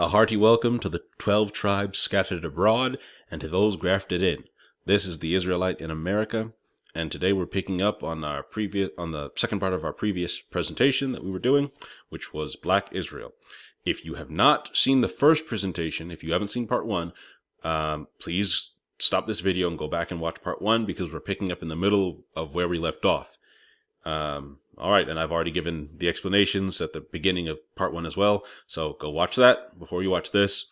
A hearty welcome to the 12 tribes scattered abroad and to those grafted in. This is the Israelite in America, and today we're picking up on the second part of our previous presentation that we were doing, which was Black Israel. If you have not seen the first presentation, if you haven't seen part one, please stop this video and go back and watch part one, because we're picking up in the middle of where we left off. All right, and I've already given the explanations at the beginning of part one as well, so go watch that before you watch this.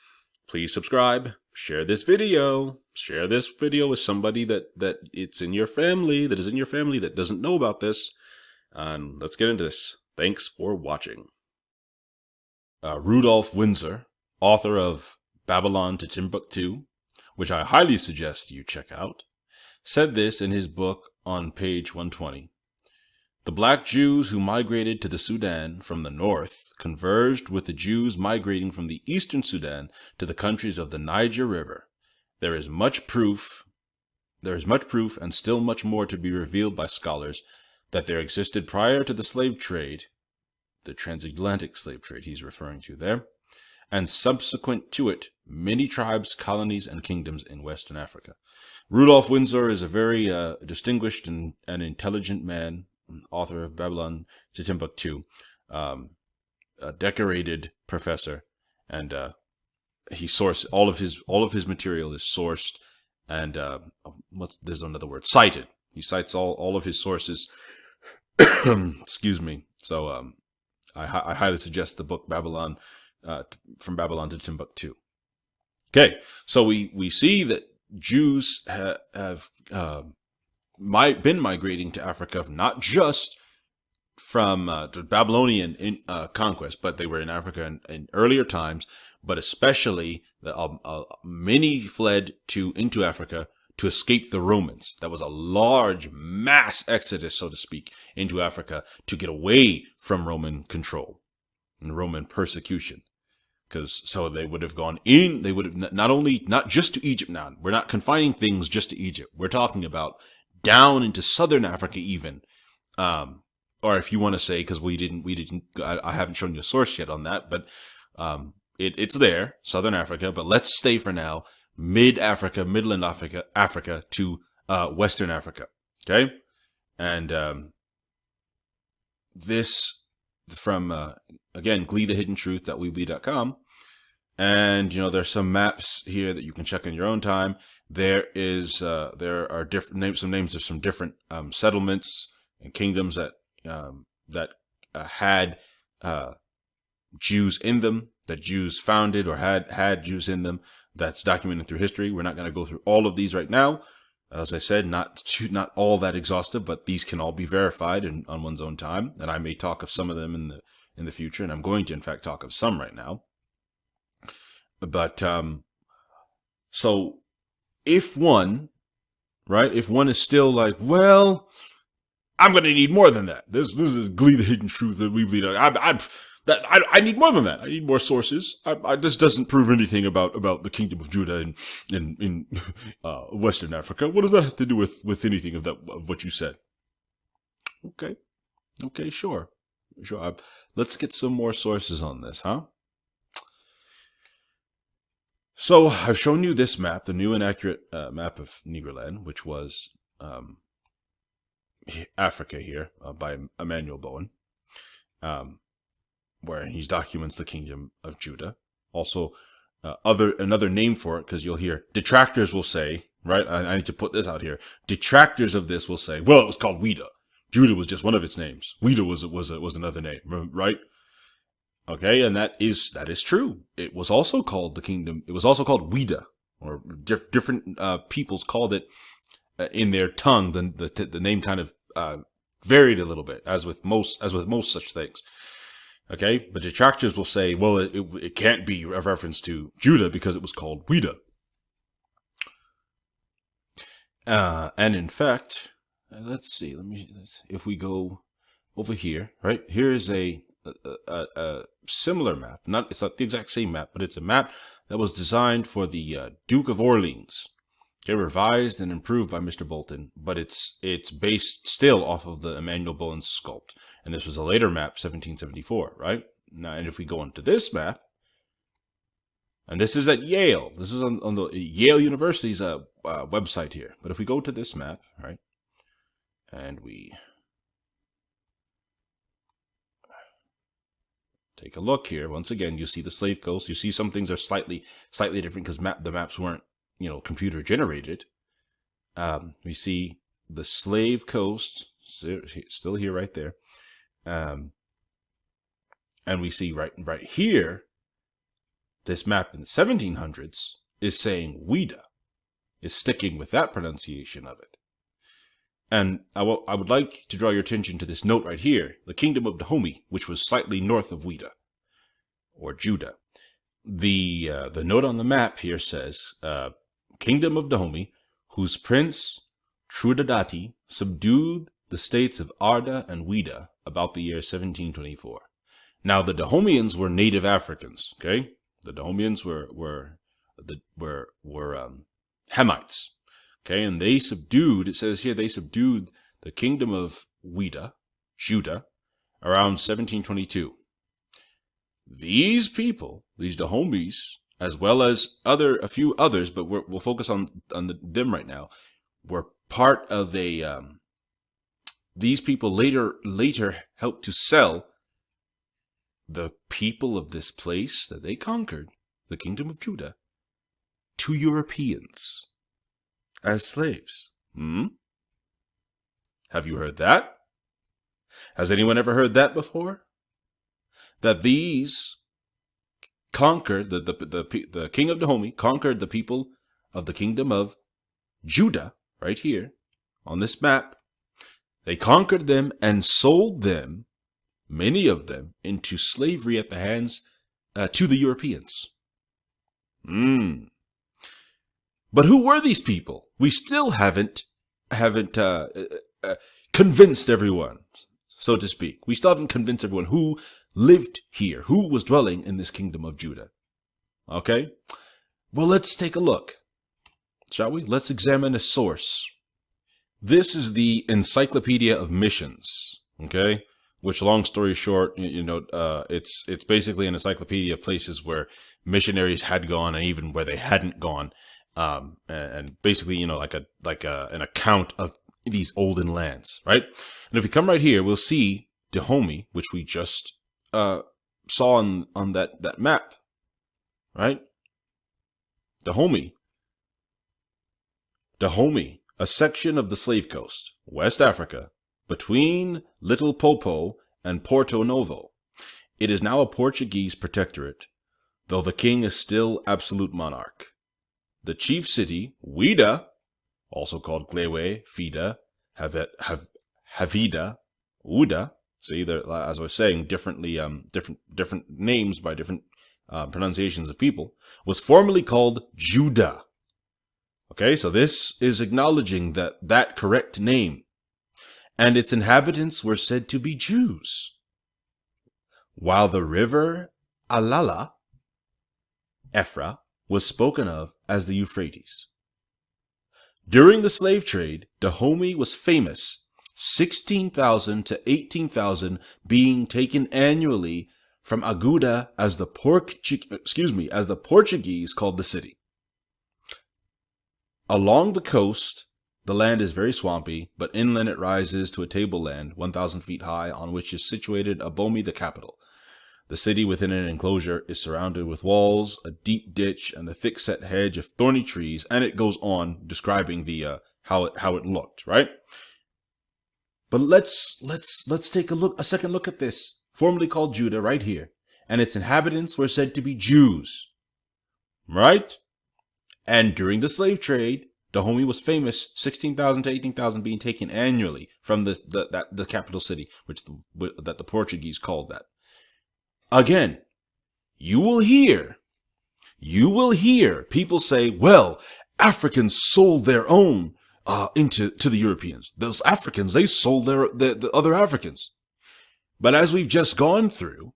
Please subscribe, share this video with somebody that is in your family that doesn't know about this, and let's get into this. Thanks for watching. Rudolph Windsor, author of Babylon to Timbuktu, which I highly suggest you check out, said this in his book on page 120. The black Jews who migrated to the Sudan from the north converged with the Jews migrating from the eastern Sudan to the countries of the Niger River. There is much proof and still much more to be revealed by scholars that there existed prior to the slave trade, the transatlantic slave trade he's referring to there, and subsequent to it, many tribes, colonies, and kingdoms in Western Africa. Rudolph Windsor is a very distinguished and intelligent man, author of Babylon to Timbuktu, a decorated professor, and he sourced all of his material is sourced and there's another word, cited. He cites all of his sources. Excuse me. So I highly suggest the book Babylon, from Babylon to Timbuktu. Okay, so we see that Jews have been migrating to Africa, not just from the Babylonian conquest, but they were in Africa in earlier times, but especially many fled into Africa to escape the Romans. That was a large mass exodus, so to speak, into Africa to get away from Roman control and Roman persecution. So they would have gone in, they would have not just to Egypt now. We're not confining things just to Egypt. We're talking about down into southern Africa even, or if you want to say, because I haven't shown you a source yet on that, but it's there, southern Africa. But let's stay for now mid-Africa, Midland Africa to Western Africa. Okay, and this from again gleethehidden-truth.weebly.com, and there's some maps here that you can check in your own time. There are different names, some names of some different settlements and kingdoms that had Jews in them, that Jews founded or had Jews in them. That's documented through history. We're not going to go through all of these right now. As I said, not all that exhaustive, but these can all be verified on one's own time. And I may talk of some of them in the future, and I'm going to in fact talk of some right now. But so. If one is still like, well, I'm going to need more than that. This is Glee the Hidden Truth that we believe. I need more than that. I need more sources. This doesn't prove anything about the kingdom of Judah in Western Africa. What does that have to do with anything of what you said? Okay, sure. Let's get some more sources on this, huh? So I've shown you this map, the new and accurate map of Negroland, which was Africa here by Emmanuel Bowen, where he documents the kingdom of Judah. Also, another name for it, because you'll hear detractors will say, right? I need to put this out here. Detractors of this will say, well, it was called Ouida. Judah was just one of its names. Ouida was another name, right? Okay, and that is true. It was also called the kingdom. It was also called Ouida, or different peoples called it in their tongue. The name kind of varied a little bit, as with most such things. Okay, but detractors will say, well, it can't be a reference to Judah because it was called Ouida. And in fact, let's see. If we go over here, right? Here is a similar map. It's not the exact same map, but it's a map that was designed for the Duke of Orleans. Okay, revised and improved by Mr. Bolton, but it's based still off of the Emmanuel Bowen sculpt. And this was a later map, 1774, right? Now, and if we go into this map, And this is at Yale. This is on the Yale University's website here. But if we go to this map, right, and we take a look here, once again, you see the slave coast. You see some things are slightly different because the maps weren't, computer generated. We see the slave coast still here, right there, and we see right here. This map in the 1700s is saying Ouida, is sticking with that pronunciation of it. And I would like to draw your attention to this note right here, the kingdom of Dahomey, which was slightly north of Ouida, or Judah. The note on the map here says, Kingdom of Dahomey, whose prince Trudadati subdued the states of Arda and Ouida about the year 1724. Now the Dahomeans were native Africans, okay? The Dahomeans were Hamites, okay, and they subdued. It says here they subdued the kingdom of Ouida, Judah, around 1722. These people, these Dahomes, as well as a few others, but we'll focus on them right now, were part of these people later helped to sell the people of this place that they conquered, the kingdom of Judah, to Europeans as slaves. Have you heard that? Has anyone ever heard that before? That these conquered, the king of Dahomey conquered the people of the kingdom of Judah, right here on this map. They conquered them and sold them, many of them, into slavery at the hands to the Europeans. But who were these people? We still haven't convinced everyone, so to speak. We still haven't convinced everyone who lived here, who was dwelling in this kingdom of Judah. Okay? Well, let's take a look, shall we? Let's examine a source. This is the Encyclopedia of Missions, okay? Which, long story short, it's basically an encyclopedia of places where missionaries had gone and even where they hadn't gone, and basically, like an account of these olden lands, right? And if we come right here, we'll see Dahomey, which we just saw on that map, right? Dahomey, a section of the Slave Coast, West Africa, between Little Popo and Porto Novo. It is now a Portuguese protectorate, though the king is still absolute monarch. The chief city, Ouida, also called Glewe, Fida, Havida, Ouida, so either, as I was saying, different names by different pronunciations of people, was formerly called Judah. Okay, so this is acknowledging that correct name. And its inhabitants were said to be Jews. While the river Alala, Ephra, was spoken of as the Euphrates. During the slave trade, Dahomey was famous, 16,000 to 18,000 being taken annually from Aguda as the Portuguese called the city. Along the coast, the land is very swampy, but inland it rises to a tableland 1,000 feet high on which is situated Abomi, the capital. The city within an enclosure is surrounded with walls, a deep ditch, and a thick-set hedge of thorny trees, and it goes on describing the how it looked, right? But let's take a second look at this, formerly called Judah, right here, and its inhabitants were said to be Jews, right? And during the slave trade, Dahomey was famous, 16,000 to 18,000 being taken annually from the capital city, that the Portuguese called that. Again, you will hear people say, well, Africans sold their own to the Europeans. Those Africans, they sold the other Africans. But as we've just gone through,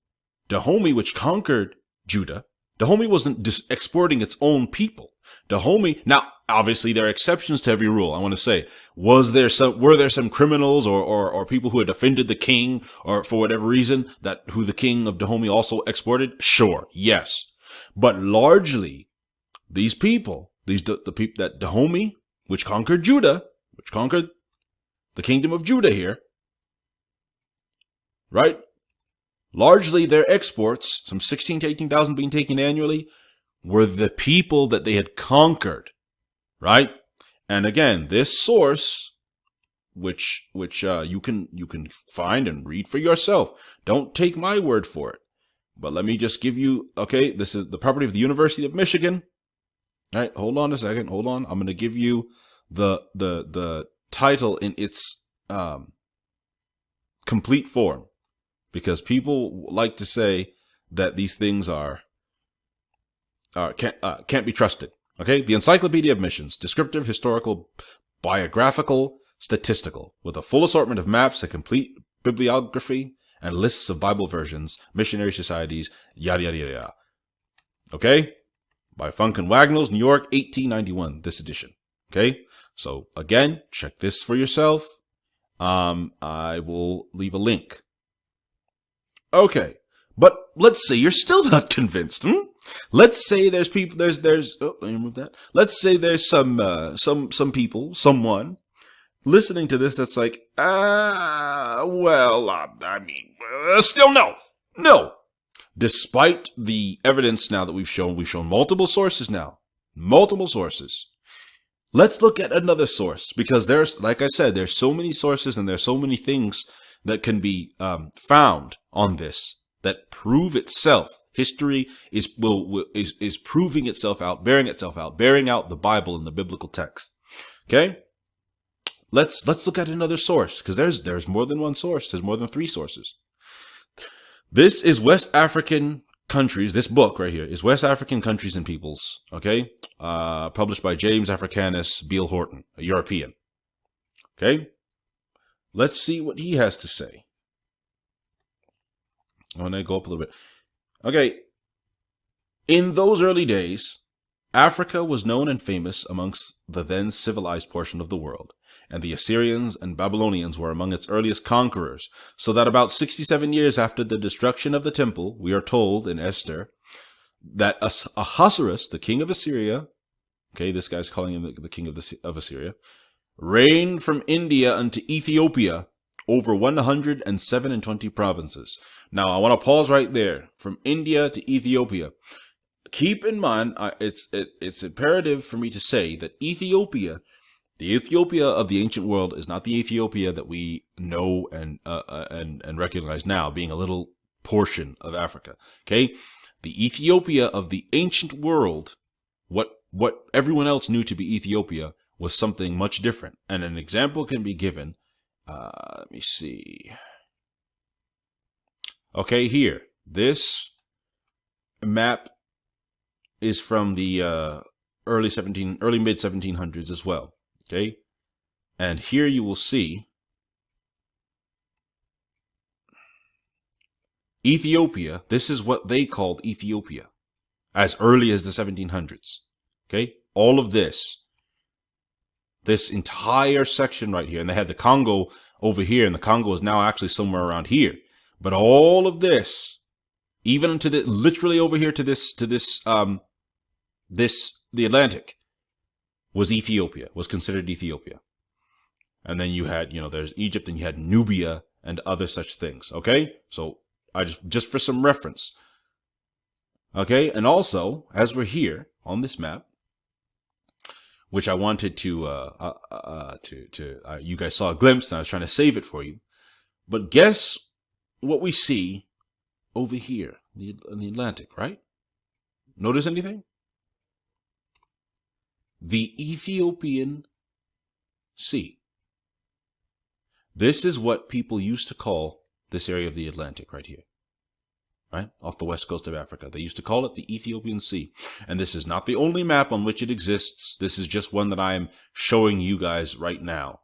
Dahomey, which conquered Judah, Dahomey wasn't exporting its own people. Dahomey, now obviously there are exceptions to every rule. I want to say, were there some criminals or people who had offended the king or for whatever reason who the king of Dahomey also exported? Sure, yes. But largely, these people, the people, that Dahomey, which conquered Judah, which conquered the kingdom of Judah here, right? Largely their exports, some 16 to 18,000 being taken annually, were the people that they had conquered, right? And again, this source, which you can find and read for yourself. Don't take my word for it. But let me just give you, okay, this is the property of the University of Michigan. All right, hold on a second. Hold on. I'm going to give you the title in its complete form, because people like to say that these things can't be trusted. Okay, the Encyclopedia of Missions, descriptive, historical, biographical, statistical, with a full assortment of maps, a complete bibliography, and lists of Bible versions, missionary societies, yada yada yada. Okay, by Funk and Wagnalls, New York, 1891. This edition. Okay, so again, check this for yourself. I will leave a link. Okay, but let's say you're still not convinced. Let's say there's people. There's. Oh, let me move that. Let's say there's some people, someone listening to this that's like, still no. Despite the evidence now that we've shown multiple sources now, multiple sources. Let's look at another source, because there's, like I said, there's so many sources and there's so many things that can be found on this that prove itself. History is proving itself out, bearing out the Bible and the biblical text. Okay, let's look at another source, because there's more than one source. There's more than 3 sources. This is West African countries. This book right here is West African Countries and Peoples. Okay, published by James Africanus Beale Horton, a European. Okay, let's see what he has to say. I'm gonna go up a little bit. Okay, in those early days, Africa was known and famous amongst the then civilized portion of the world, and the Assyrians and Babylonians were among its earliest conquerors, so that about 67 years after the destruction of the temple, we are told in Esther that Ahasuerus, the king of Assyria, okay, this guy's calling him the king of Assyria, reigned from India unto Ethiopia over 127 provinces. Now, I want to pause right there. From India to Ethiopia. Keep in mind, it's imperative for me to say that Ethiopia, the Ethiopia of the ancient world, is not the Ethiopia that we know and recognize now, being a little portion of Africa. Okay, the Ethiopia of the ancient world, what everyone else knew to be Ethiopia, was something much different. And an example can be given. Let me see. Okay, here, this map is from the early mid 1700s as well. Okay, and here you will see Ethiopia. This is what they called Ethiopia as early as the 1700s. Okay, all of this entire section right here, and they had the Congo over here, and the Congo is now actually somewhere around here. But all of this, even to the literally over here to the Atlantic, was Ethiopia, was considered Ethiopia. And then you had, there's Egypt, and you had Nubia and other such things. Okay, so I just for some reference. Okay, and also as we're here on this map, which I wanted to you guys saw a glimpse, and I was trying to save it for you. But guess what we see over here in the Atlantic, right? Notice anything? The Ethiopian Sea. This is what people used to call this area of the Atlantic right here, right? Off the west coast of Africa. They used to call it the Ethiopian Sea. And this is not the only map on which it exists. This is just one that I am showing you guys right now,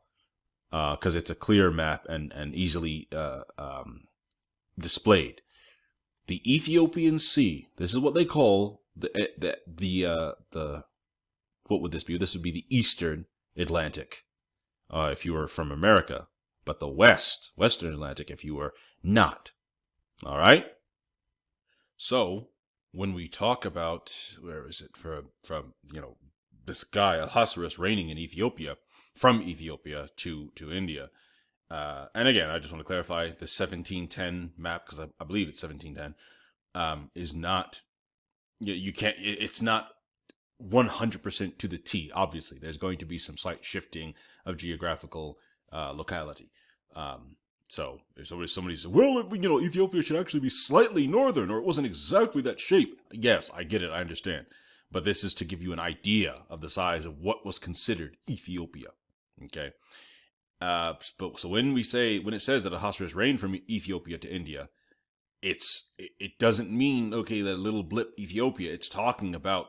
because it's a clear map and easily displayed. The Ethiopian Sea. This is what they call the what would this be? This would be the Eastern Atlantic, if you were from America, but the Western Atlantic if you were not. All right. So when we talk about, where is it, from this guy Ahasuerus reigning in Ethiopia, from Ethiopia to India. And again, I just want to clarify the 1710 map, because I believe it's 1710, is not, you can't, it's not 100% to the T. Obviously, there's going to be some slight shifting of geographical locality. So if somebody says, well, Ethiopia should actually be slightly northern, or it wasn't exactly that shape. Yes, I get it, I understand. But this is to give you an idea of the size of what was considered Ethiopia. Okay. But so when it says that Ahasuerus reigned from Ethiopia to India, it doesn't mean, okay, that little blip Ethiopia. It's talking about,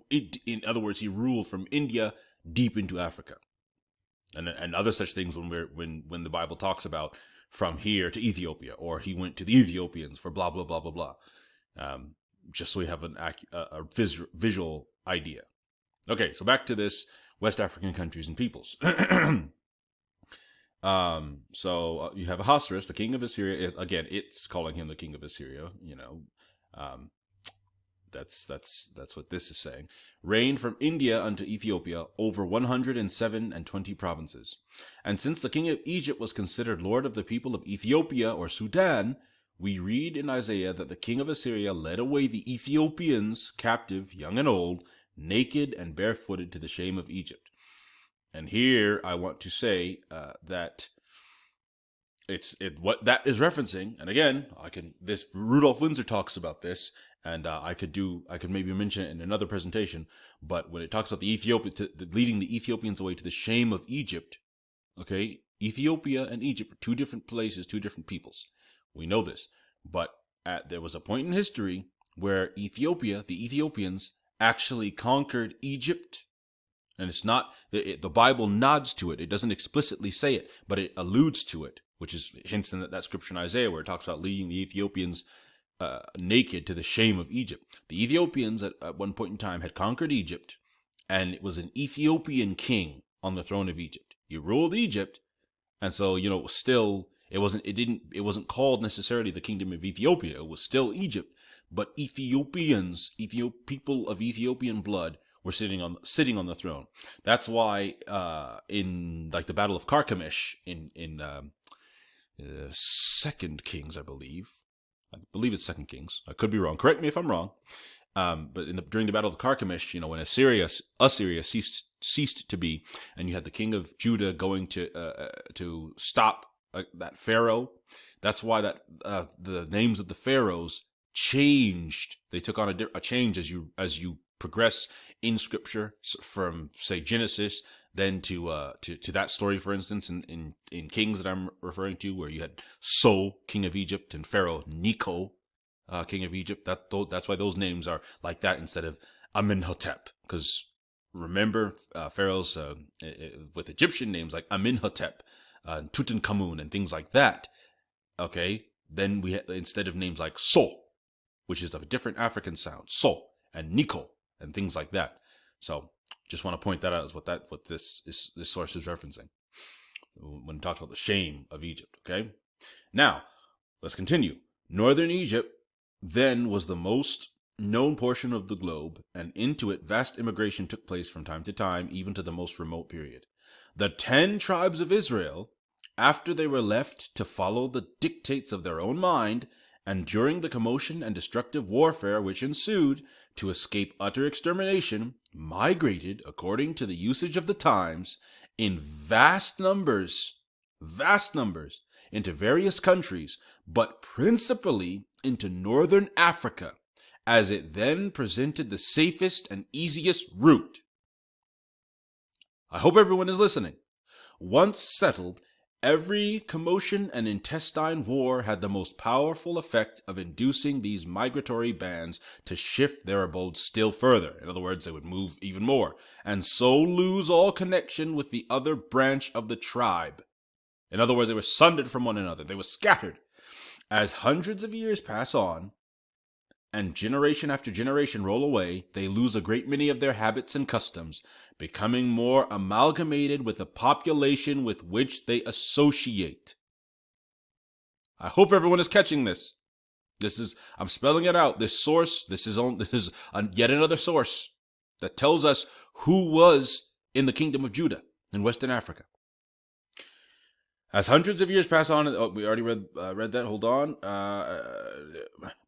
in other words, he ruled from India deep into Africa, and other such things when the Bible talks about from here to Ethiopia, or he went to the Ethiopians for blah blah blah blah blah. Just so we have a visual idea. Okay, so back to this West African countries and peoples. So you have Ahasuerus, the king of Assyria. Again, it's calling him the king of Assyria. That's what this is saying. Reigned from India unto Ethiopia over 107 provinces. And since the king of Egypt was considered lord of the people of Ethiopia or Sudan, we read in Isaiah that the king of Assyria led away the Ethiopians captive, young and old, naked and barefooted, to the shame of Egypt. And here I want to say that what that is referencing, and again, this Rudolf Windsor talks about this, and I could maybe mention it in another presentation. But when it talks about leading the Ethiopians away to the shame of Egypt, okay, Ethiopia and Egypt are two different places, two different peoples. We know this, but there was a point in history where the Ethiopians actually conquered Egypt. And it's not, the Bible nods to it. It doesn't explicitly say it, but it alludes to it, which is hence in that scripture in Isaiah where it talks about leading the Ethiopians naked to the shame of Egypt. The Ethiopians at one point in time had conquered Egypt, and it was an Ethiopian king on the throne of Egypt. He ruled Egypt, and so, still, it wasn't called necessarily the kingdom of Ethiopia. It was still Egypt, but people of Ethiopian blood, were sitting on the throne. That's why in like the Battle of Carchemish in Second Kings, I believe it's Second Kings. I could be wrong. Correct me if I'm wrong. But during the Battle of Carchemish, when Assyria ceased to be, and you had the king of Judah going to stop that pharaoh. That's why the names of the pharaohs changed. They took on a change as you progress in scripture, from say Genesis, then to that story, for instance, in Kings that I'm referring to, where you had So, king of Egypt, and Pharaoh Necho, king of Egypt. That's why those names are like that instead of Amenhotep, because remember pharaohs with Egyptian names like Amenhotep, Tutankhamun, and things like that. Okay, then we instead of names like So, which is of a different African sound, So, and Necho, and things like that. So just want to point that out as what this source is referencing when it talks about the shame of Egypt. Okay, now let's continue. Northern Egypt then was the most known portion of the globe, and into it vast immigration took place from time to time, even to the most remote period. The 10 tribes of Israel, after they were left to follow the dictates of their own mind, and during the commotion and destructive warfare which ensued, to escape utter extermination, migrated, according to the usage of the times, in vast numbers, into various countries, but principally into northern Africa, as it then presented the safest and easiest route. I hope everyone is listening. Once settled, every commotion and intestine war had the most powerful effect of inducing these migratory bands to shift their abodes still further. In other words, they would move even more, and so lose all connection with the other branch of the tribe. In other words, they were sundered from one another. They were scattered. As hundreds of years pass on, and generation after generation roll away, they lose a great many of their habits and customs, becoming more amalgamated with the population with which they associate. I hope everyone is catching this. I'm spelling it out. This source, yet another source that tells us who was in the kingdom of Judah in Western Africa. As hundreds of years pass on, we already read that. Hold on.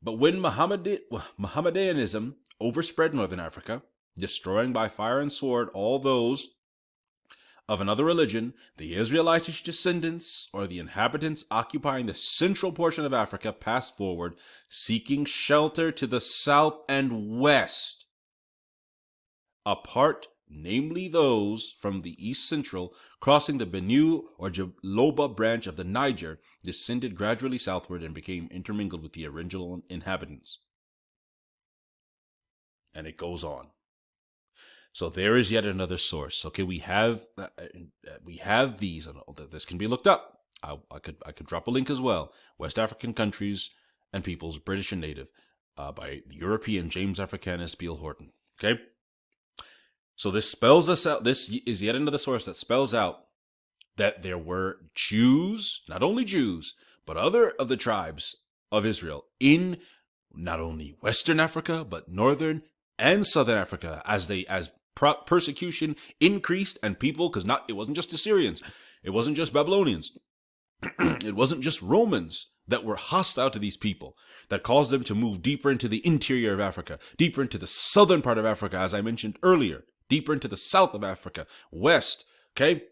But when Mohammedanism overspread Northern Africa, destroying by fire and sword all those of another religion, the Israelitish descendants, or the inhabitants occupying the central portion of Africa, passed forward, seeking shelter to the south and west. Apart, namely those from the east central, crossing the Benue or Joloba branch of the Niger, descended gradually southward and became intermingled with the original inhabitants. And it goes on. So there is yet another source. Okay, we have these. This can be looked up. I could drop a link as well. West African countries and peoples, British and native, by European James Africanus Beale Horton. Okay, so this spells us out. This is yet another source that spells out that there were Jews, not only Jews, but other of the tribes of Israel in not only Western Africa but Northern and Southern Africa as persecution increased, and people, because it wasn't just Assyrians, it wasn't just Babylonians, it wasn't just Romans that were hostile to these people, that caused them to move deeper into the interior of Africa, deeper into the southern part of Africa, as I mentioned earlier, deeper into the south of Africa, west. Okay,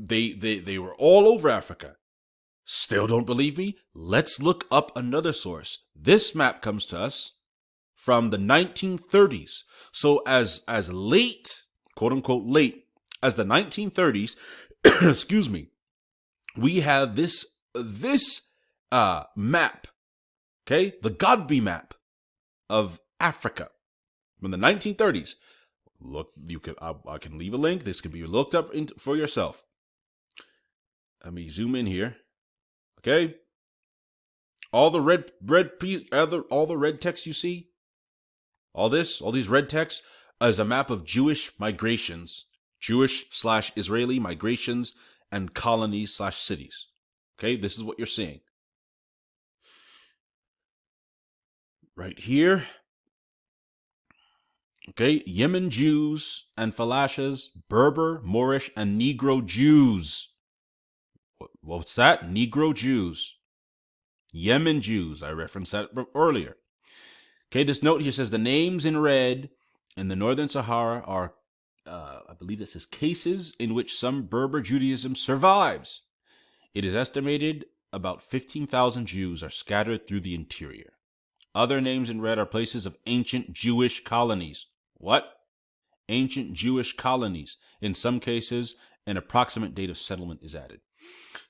they were all over Africa. Still don't believe me? Let's look up another source. This map comes to us from the 1930s. So as late, quote unquote late, as the 1930s, excuse me, we have this map, okay, the Godby map of Africa from the 1930s. Look, I can leave a link. This can be looked up for yourself. Let me zoom in here. Okay, all the red text you see. All these red text is a map of Jewish migrations, Jewish/Israeli migrations and colonies/cities. Okay, this is what you're seeing. Right here. Okay, Yemen Jews and Falashas, Berber, Moorish, and Negro Jews. What's that? Negro Jews. Yemen Jews. I referenced that earlier. Okay, this note here says the names in red in the Northern Sahara are, I believe this is cases in which some Berber Judaism survives. It is estimated about 15,000 Jews are scattered through the interior. Other names in red are places of ancient Jewish colonies. What? Ancient Jewish colonies. In some cases, an approximate date of settlement is added.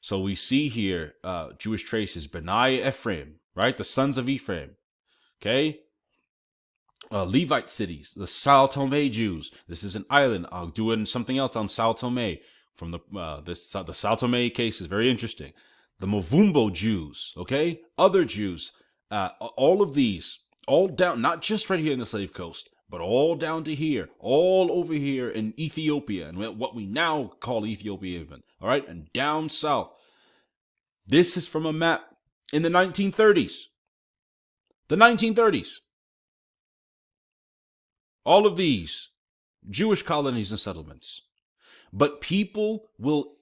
So we see here Jewish traces, Benai Ephraim, right? The sons of Ephraim. Okay? Levite cities, the Sao Tome Jews. This is an island. I'll do something else on Sao Tome. From the Sao Tome case is very interesting. The Movumbo Jews, okay? Other Jews. All of these, all down, not just right here in the Slave Coast, but all down to here, all over here in Ethiopia, and what we now call Ethiopia even, all right? And down south. This is from a map in the 1930s. The 1930s. All of these Jewish colonies and settlements. But people will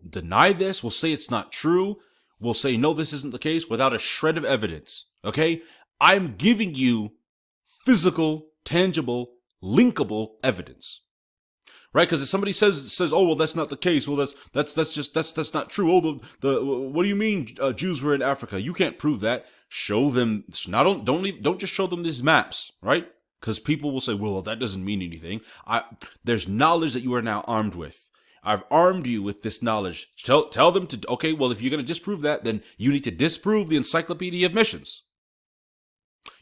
deny this, will say it's not true, will say, no, this isn't the case, without a shred of evidence. Okay? I'm giving you physical, tangible, linkable evidence. Right? Because if somebody says, oh, well, that's not the case. Well, that's not true. Oh, what do you mean Jews were in Africa? You can't prove that. Show them. Don't just show them these maps, right? Because people will say, well, that doesn't mean anything. There's knowledge that you are now armed with. I've armed you with this knowledge. Tell them to, okay, well, if you're going to disprove that, then you need to disprove the Encyclopedia of Missions.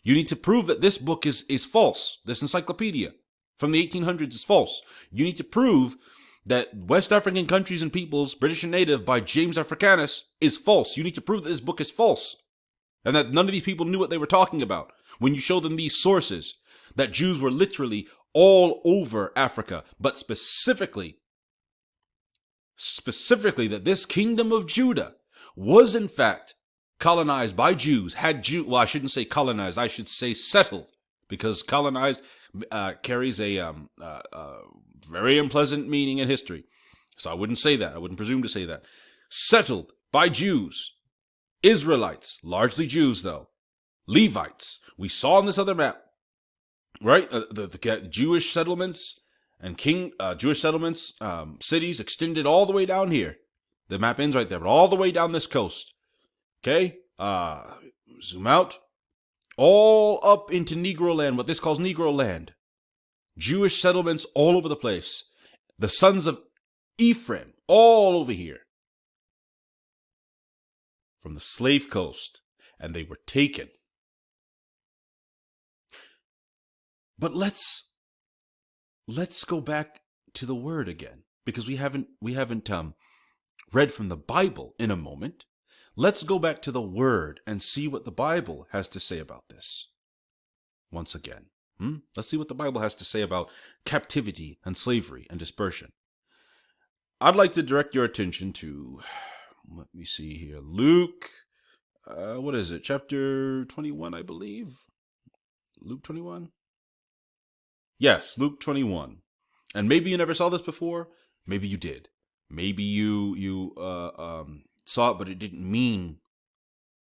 You need to prove that this book is false. This encyclopedia from the 1800s is false. You need to prove that West African Countries and Peoples, British and Native by James Africanus is false. You need to prove that this book is false. And that none of these people knew what they were talking about. When you show them these sources, that Jews were literally all over Africa, but specifically that this kingdom of Judah was in fact colonized by Jews, well, I shouldn't say colonized, I should say settled, because colonized carries a very unpleasant meaning in history. So I wouldn't say that. I wouldn't presume to say that. Settled by Jews, Israelites, largely Jews though, Levites. We saw on this other map, right? The Jewish settlements and cities extended all the way down here. The map ends right there, but all the way down this coast. Okay? Zoom out. All up into Negro land, what this calls Negro land. Jewish settlements all over the place. The sons of Ephraim, all over here. From the slave coast. And they were taken. But let's go back to the word again, because we haven't read from the Bible in a moment. Let's go back to the word and see what the Bible has to say about this. Once again, let's see what the Bible has to say about captivity and slavery and dispersion. I'd like to direct your attention to, let me see here, Luke, what is it, chapter 21, I believe? Luke 21? Yes, Luke 21. And maybe you never saw this before. Maybe you did. Maybe you saw it, but it didn't mean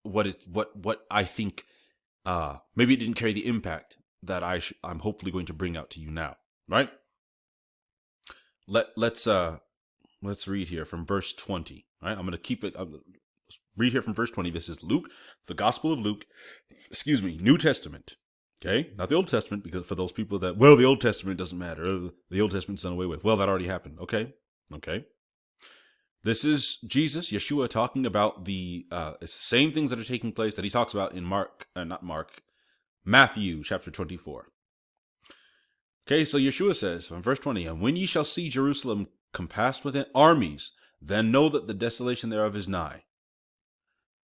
what I think. Maybe it didn't carry the impact that I'm hopefully going to bring out to you now. Right? Let's read here from verse 20. Right? I'm going to keep it. Read here from verse 20. This is Luke, the Gospel of Luke. New Testament. Okay, not the Old Testament, because for those people that, well, the Old Testament doesn't matter. The Old Testament's done away with. Well, that already happened. Okay. This is Jesus, Yeshua, talking about it's the same things that are taking place that he talks about in Matthew chapter 24. Okay, so Yeshua says from verse 20, and when ye shall see Jerusalem compassed with armies, then know that the desolation thereof is nigh.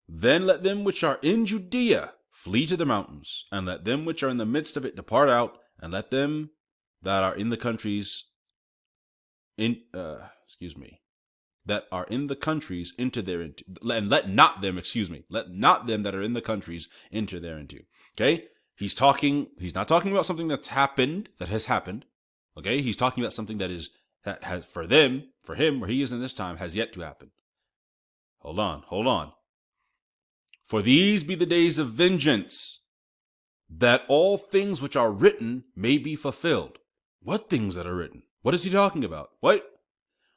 Then let them which are in Judea flee to the mountains, and let them which are in the midst of it depart out, and let them that are in the countries that are in the countries enter thereinto, and let not them that are in the countries enter thereinto. Okay, he's not talking about something that has happened. Okay, he's talking about something that has for him, where he is in this time, has yet to happen. Hold on. For these be the days of vengeance, that all things which are written may be fulfilled. What things that are written? What is he talking about? What?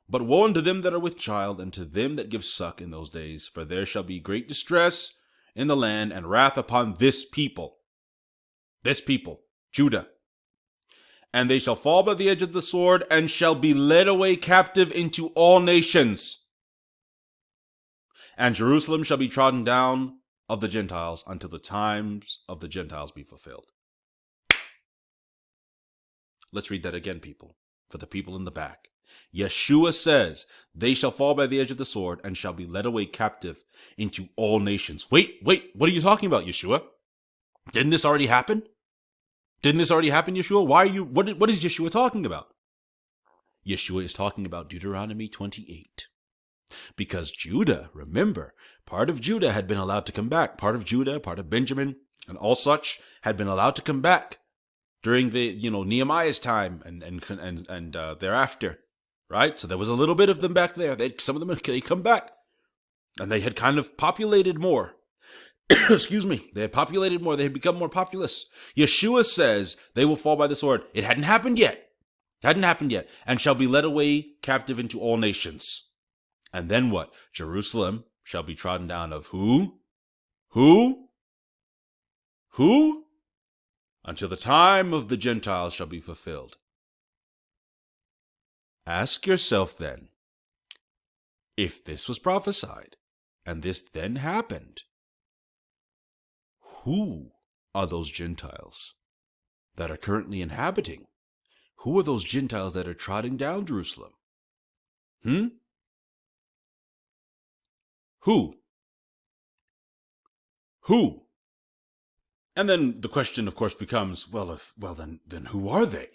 But woe unto them that are with child, and to them that give suck in those days, for there shall be great distress in the land, and wrath upon this people, Judah. And they shall fall by the edge of the sword, and shall be led away captive into all nations. And Jerusalem shall be trodden down of the Gentiles until the times of the Gentiles be fulfilled. Let's read that again, people, for the people in the back. Yeshua says, they shall fall by the edge of the sword and shall be led away captive into all nations. Wait, what are you talking about, Yeshua? Didn't this already happen? Yeshua? What is Yeshua talking about? Yeshua is talking about Deuteronomy 28. Because Judah, remember, part of Judah had been allowed to come back. Part of Judah, part of Benjamin, and all such had been allowed to come back during the, Nehemiah's time and thereafter, right? So there was a little bit of them back there. Some of them they come back, and they had kind of populated more. Excuse me. They had populated more. They had become more populous. Yeshua says they will fall by the sword. It hadn't happened yet. And shall be led away captive into all nations. And then what? Jerusalem shall be trodden down of who? Who? Until the time of the Gentiles shall be fulfilled. Ask yourself then, if this was prophesied, and this then happened, who are those Gentiles that are currently inhabiting? Who are those Gentiles that are trotting down Jerusalem? Who? And then the question, of course, becomes, then who are they?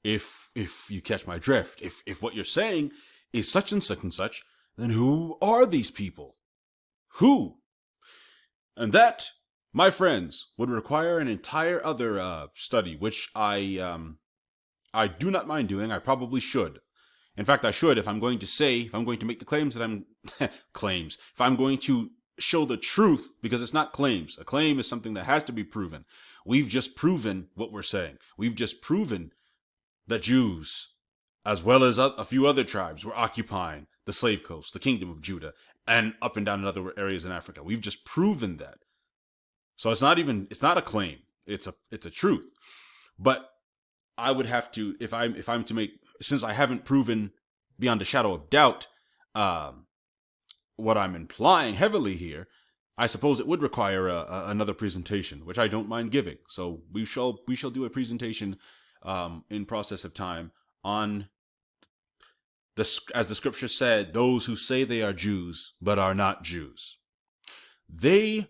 If you catch my drift, if what you're saying is such and such and such, then who are these people? Who? And that, my friends, would require an entire other study, which I do not mind doing. I probably should. In fact, I should if I'm going to make the claims that I'm claims. If I'm going to show the truth, because it's not claims. A claim is something that has to be proven. We've just proven what we're saying. We've just proven that Jews, as well as a few other tribes, were occupying the slave coast, the kingdom of Judah, and up and down in other areas in Africa. We've just proven that. So it's not a claim. It's a truth. But I would have to, if I'm to make, since I haven't proven beyond a shadow of doubt, what I'm implying heavily here, I suppose it would require another presentation, which I don't mind giving. So we shall do a presentation in process of time on as the scripture said, those who say they are Jews but are not Jews. They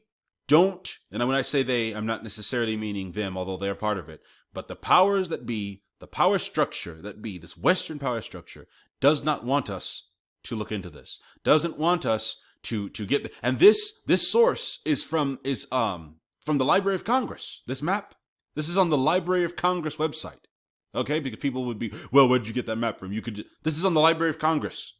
don't, and when I say they, I'm not necessarily meaning them, although they're part of it, but the powers that be, the power structure that be, this Western power structure, does not want us to look into this. Doesn't want us to get, and this source is from the Library of Congress. This map, this is on the Library of Congress website. Okay, because people would be, well, where did you get that map from? This is on the Library of Congress.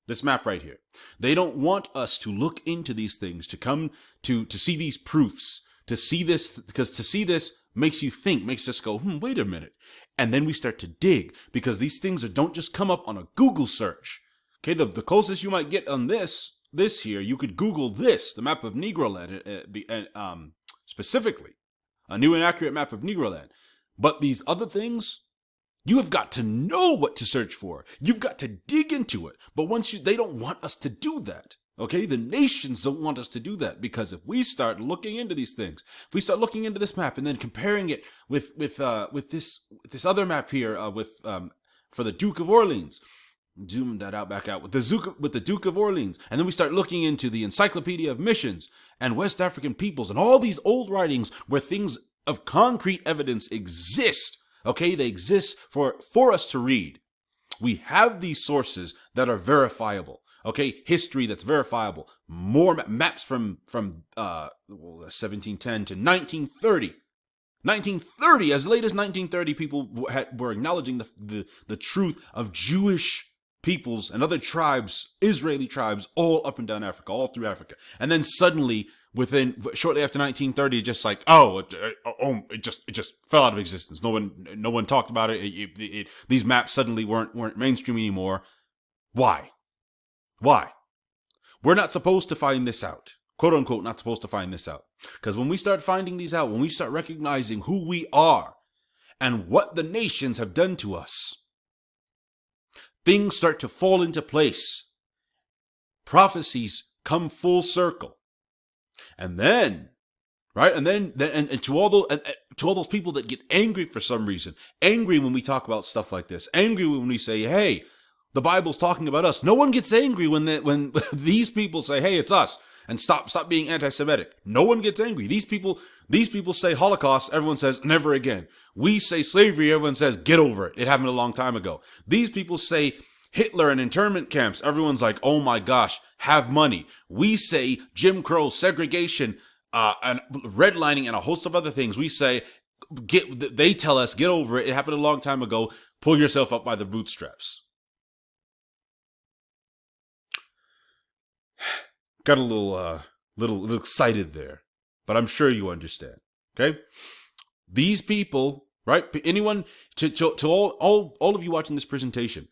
This map right here. They don't want us to look into these things, to come to see these proofs, to see this, because to see this makes you think, makes us go, wait a minute. And then we start to dig, because these things don't just come up on a Google search. Okay, the closest you might get on this here, you could Google this, the map of Negroland, specifically, a new and accurate map of Negroland. But these other things, you have got to know what to search for. You've got to dig into it. But they don't want us to do that. Okay, the nations don't want us to do that, because if we start looking into these things, if we start looking into this map and then comparing it with this other map here for the Duke of Orleans, zoom that out back out with the Duke of Orleans, and then we start looking into the Encyclopedia of Missions and West African peoples and all these old writings where things of concrete evidence exist. Okay, they exist for us to read. We have these sources that are verifiable. Okay, history that's verifiable. More maps from 1710 to 1930. 1930, as late as 1930, people were acknowledging the truth of Jewish peoples and other tribes, Israeli tribes, all up and down Africa, all through Africa. And then suddenly, shortly after 1930, just like, it just fell out of existence. No one talked about it. These maps suddenly weren't mainstream anymore. Why? We're not supposed to find this out. Quote unquote, not supposed to find this out. Because when we start finding these out, when we start recognizing who we are and what the nations have done to us, things start to fall into place. Prophecies come full circle. And then, right? And then to all those people that get angry for some reason, angry when we talk about stuff like this, angry when we say, hey, the Bible's talking about us. No one gets angry when these people say, hey, it's us, and stop being anti-Semitic. No one gets angry. These people say Holocaust, everyone says never again. We say slavery, everyone says get over it. It happened a long time ago. These people say Hitler and internment camps, everyone's like, oh my gosh, have money. We say Jim Crow, segregation, and redlining, and a host of other things. We say, they tell us, get over it. It happened a long time ago. Pull yourself up by the bootstraps. Got a little excited there, but I'm sure you understand. Okay, these people, right? Anyone to all of you watching this presentation,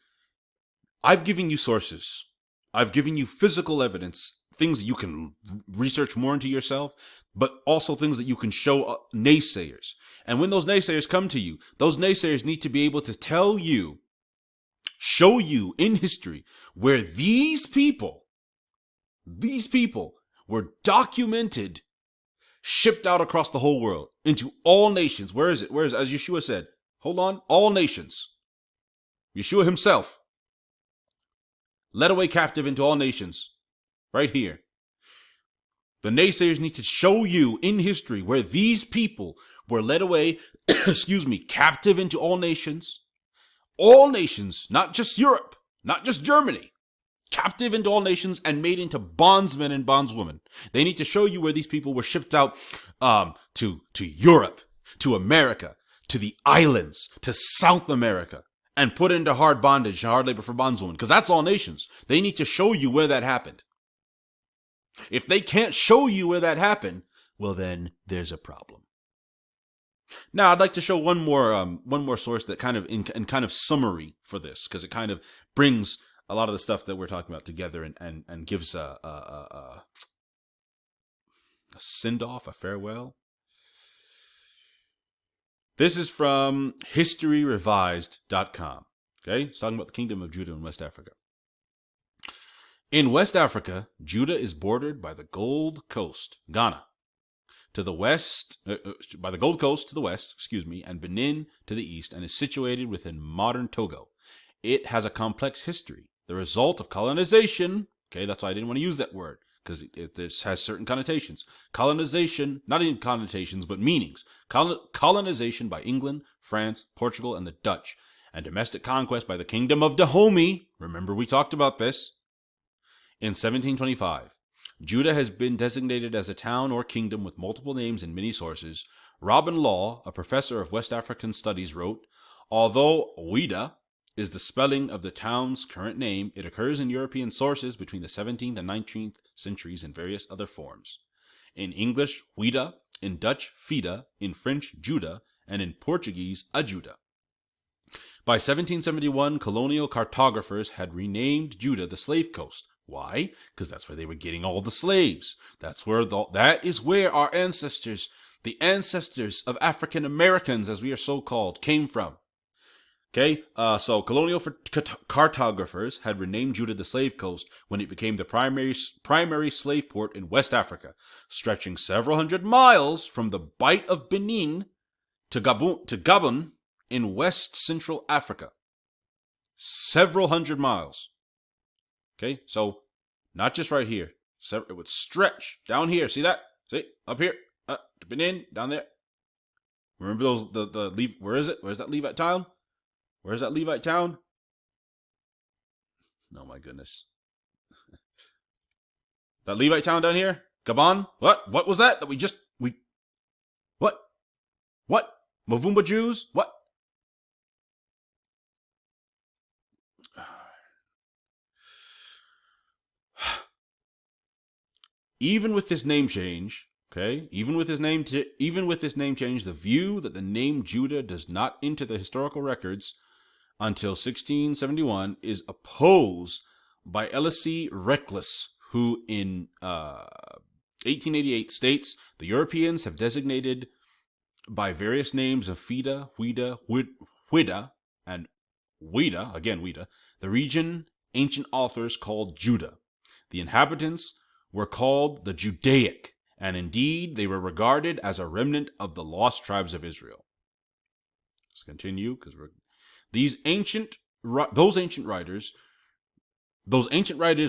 I've given you sources. I've given you physical evidence, things that you can research more into yourself, but also things that you can show naysayers. And when those naysayers come to you, those naysayers need to be able to tell you, show you in history where these people were documented, shipped out across the whole world into all nations. Where is it? As Yeshua said, hold on, all nations. Yeshua himself led away captive into all nations. Right here. The naysayers need to show you in history where these people were led away, captive into all nations. All nations, not just Europe, not just Germany. captive into all nations and made into bondsmen and bondswomen. They need to show you where these people were shipped out to Europe, to America, to the islands, to South America, and put into hard bondage, hard labor for bondswomen, because that's all nations. They need to show you where that happened. If they can't show you where that happened, well, then there's a problem. Now, I'd like to show one more source that kind of in kind of summary for this, because it kind of brings a lot of the stuff that we're talking about together and gives a send-off, a farewell. This is from historyrevised.com. Okay, it's talking about the kingdom of Judah in West Africa. In West Africa, Judah is bordered by the Gold Coast, Ghana, to the west, by the Gold Coast to the west, and Benin to the east, and is situated within modern Togo. It has a complex history, the result of colonization. Okay, that's why I didn't want to use that word, because this has certain connotations. Colonization, not even connotations, but meanings. Colonization by England, France, Portugal, and the Dutch, and domestic conquest by the Kingdom of Dahomey. Remember, we talked about this. In 1725, Judah has been designated as a town or kingdom with multiple names in many sources. Robin Law, a professor of West African studies, wrote, although Ouida is the spelling of the town's current name, it occurs in European sources between the 17th and 19th centuries in various other forms. In English, Ouida, in Dutch, Fida, in French, Judah, and in Portuguese, Ajuda. By 1771, colonial cartographers had renamed Judah the Slave Coast. Why? Because that's where they were getting all the slaves. That is where our ancestors, the ancestors of African Americans, as we are so called, came from. Okay, so colonial cartographers had renamed Judah the Slave Coast when it became the primary slave port in West Africa, stretching several hundred miles from the Bight of Benin to Gabon in West Central Africa. Several hundred miles. Okay, so not just right here. It would stretch down here. See that? See? Up here. To Benin, down there. Remember those, where is it? Where's that Levite town? Where's that Levite town? Oh my goodness. That Levite town down here? Gabon? What was that? What? Mavumba Jews? What? Even with this name change, okay, even with this name change, the view that the name Judah does not enter the historical records until 1671 is opposed by Elisee Reckless, who in 1888 states the Europeans have designated by various names of Fida, Huida, and Ouida, the region ancient authors called Judah. The inhabitants were called the Judaic, and indeed they were regarded as a remnant of the lost tribes of Israel. Let's continue, because those ancient writers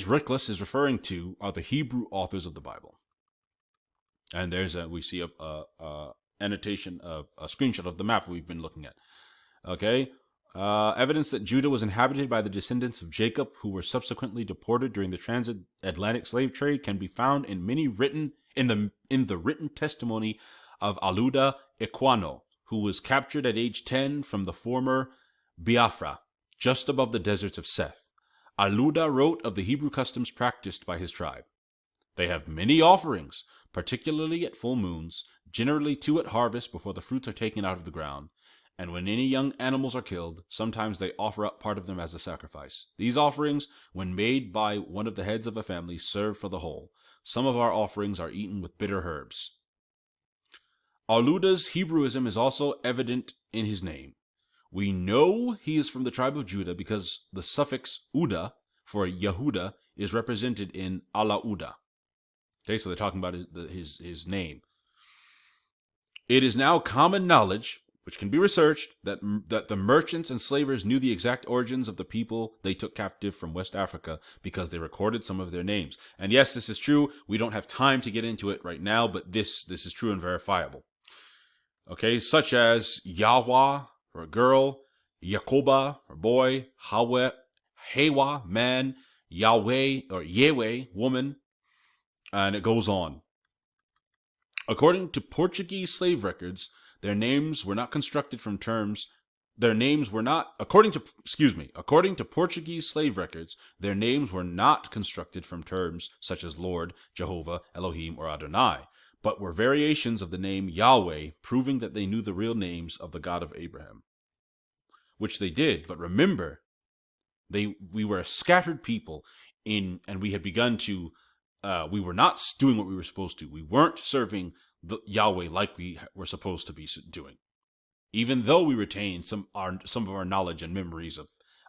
Reckless is referring to are the Hebrew authors of the Bible. And we see a annotation of a screenshot of the map we've been looking at. Okay. Evidence that Judah was inhabited by the descendants of Jacob, who were subsequently deported during the transatlantic slave trade, can be found in the written testimony of Aluda Ekwano, who was captured at age 10 from the former Biafra, just above the deserts of Seth. Aluda wrote of the Hebrew customs practiced by his tribe. They have many offerings, particularly at full moons, generally 2 at harvest before the fruits are taken out of the ground. And when any young animals are killed, sometimes they offer up part of them as a sacrifice. These offerings, when made by one of the heads of a family, serve for the whole. Some of our offerings are eaten with bitter herbs. Aluda's Hebrewism is also evident in his name. We know he is from the tribe of Judah because the suffix Uda for Yehuda is represented in Alauda. Okay, so they're talking about his name. It is now common knowledge, which can be researched, that the merchants and slavers knew the exact origins of the people they took captive from West Africa because they recorded some of their names. And yes, this is true. We don't have time to get into it right now, but this is true and verifiable. Okay, such as Yahweh for a girl, Yakoba for a boy, Hawa, man, Yahweh or Yahweh, woman, and it goes on. According to Portuguese slave records, their names were not constructed from terms. Their names were not, according to Portuguese slave records, their names were not constructed from terms such as Lord, Jehovah, Elohim, or Adonai, but were variations of the name Yahweh, proving that they knew the real names of the God of Abraham. Which they did, but remember, we were a scattered people and we had begun to, we were not doing what we were supposed to. We weren't serving the Yahweh like we were supposed to be doing, even though we retained some of our knowledge and memories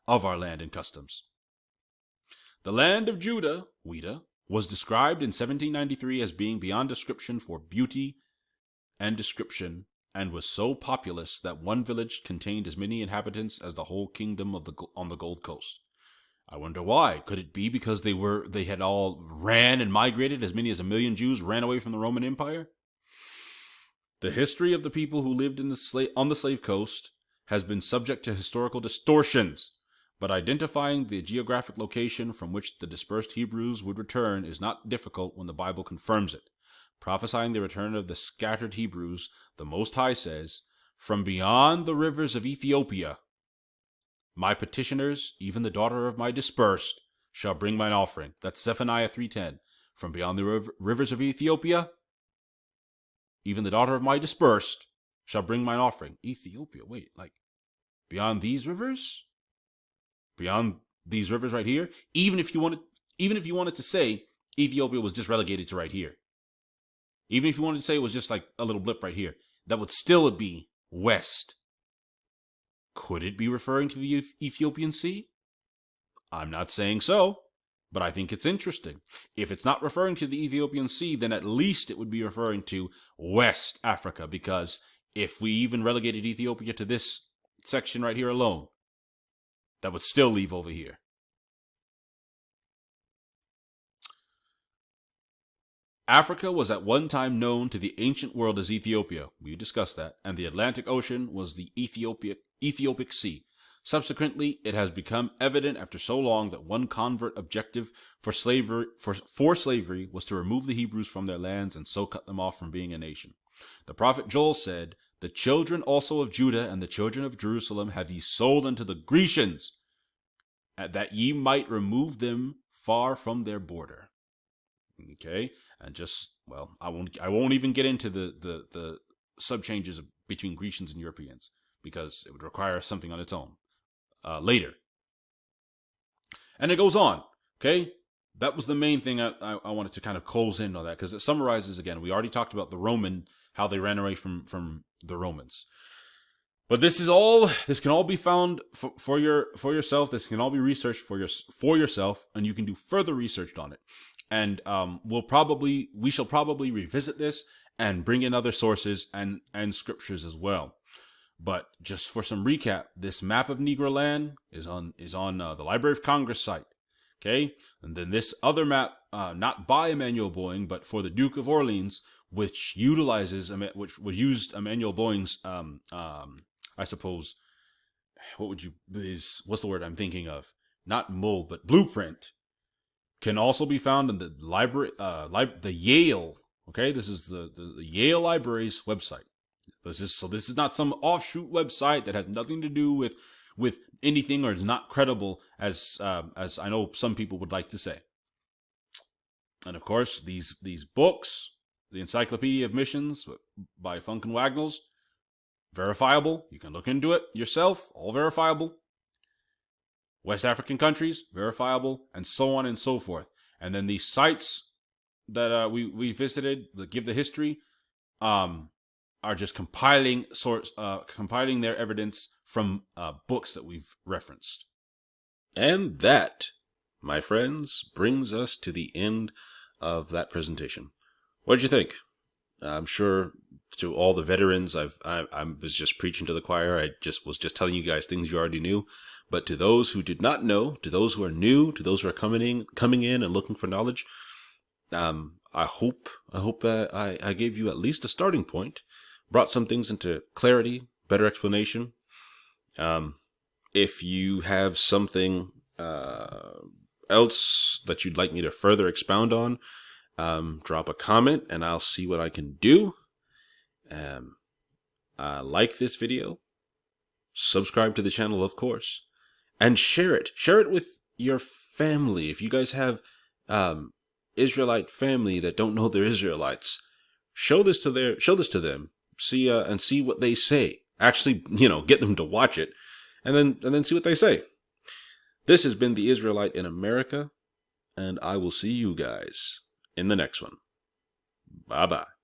of our land and customs. The land of Judah, Weta, was described in 1793 as being beyond description for beauty and description, and was so populous that one village contained as many inhabitants as the whole kingdom on the Gold Coast. I wonder why. Could it be because they had all ran and migrated? As many as 1 million Jews ran away from the Roman Empire? The history of the people who lived on the slave coast has been subject to historical distortions, but identifying the geographic location from which the dispersed Hebrews would return is not difficult when the Bible confirms it. Prophesying the return of the scattered Hebrews, the Most High says, "From beyond the rivers of Ethiopia, my petitioners, even the daughter of my dispersed, shall bring mine offering." That's Zephaniah 3:10. From beyond the rivers of Ethiopia, even the daughter of my dispersed shall bring mine offering. Ethiopia, wait, like beyond these rivers? Beyond these rivers right here? Even if you wanted to say Ethiopia was just relegated to right here. Even if you wanted to say it was just like a little blip right here, that would still be west. Could it be referring to the Ethiopian Sea? I'm not saying so, but I think it's interesting. If it's not referring to the Ethiopian Sea, then at least it would be referring to West Africa, because if we even relegated Ethiopia to this section right here alone, that would still leave over here. Africa was at one time known to the ancient world as Ethiopia. We discussed that. And the Atlantic Ocean was the Ethiopic Sea. Subsequently, it has become evident after so long that one convert objective for slavery was to remove the Hebrews from their lands and so cut them off from being a nation. The prophet Joel said, "The children also of Judah and the children of Jerusalem have ye sold unto the Grecians, that ye might remove them far from their border." Okay, and I won't even get into the sub changes between Grecians and Europeans, because it would require something on its own later. And it goes on. Okay, that was the main thing I wanted to kind of close in on that, because it summarizes again. We already talked about the Roman, how they ran away from the Romans. But this can all be found for yourself. This can all be researched for yourself, and you can do further research on it. And we shall probably revisit this and bring in other sources and scriptures as well. But just for some recap, this map of Negro land is on the Library of Congress site. Okay, and then this other map, not by Emmanuel Boeing, but for the Duke of Orleans, which used Emmanuel Boeing's I suppose, what's the word I'm thinking of? Not mold, but blueprint, can also be found in the library, the Yale. Okay, this is the Yale Library's website. This is not some offshoot website that has nothing to do with anything, or is not credible, as I know some people would like to say. And of course, these books, the Encyclopedia of Missions by Funk and Wagnalls, verifiable. You can look into it yourself, all verifiable. West African countries, verifiable, and so on and so forth. And then these sites that we visited that give the history are just compiling their evidence from books that we've referenced. And that, my friends, brings us to the end of that presentation. What did you think? I'm sure to all the veterans, I was just preaching to the choir. I was just telling you guys things you already knew. But to those who did not know, to those who are new, to those who are coming in and looking for knowledge, I hope I gave you at least a starting point, brought some things into clarity, better explanation. If you have something else that you'd like me to further expound on, drop a comment and I'll see what I can do. Like this video, subscribe to the channel, of course, and share it. Share it with your family. If you guys have Israelite family that don't know they're Israelites, show this to them. See what they say. Actually, get them to watch it, and then see what they say. This has been the Israelite in America, and I will see you guys in the next one. Bye-bye.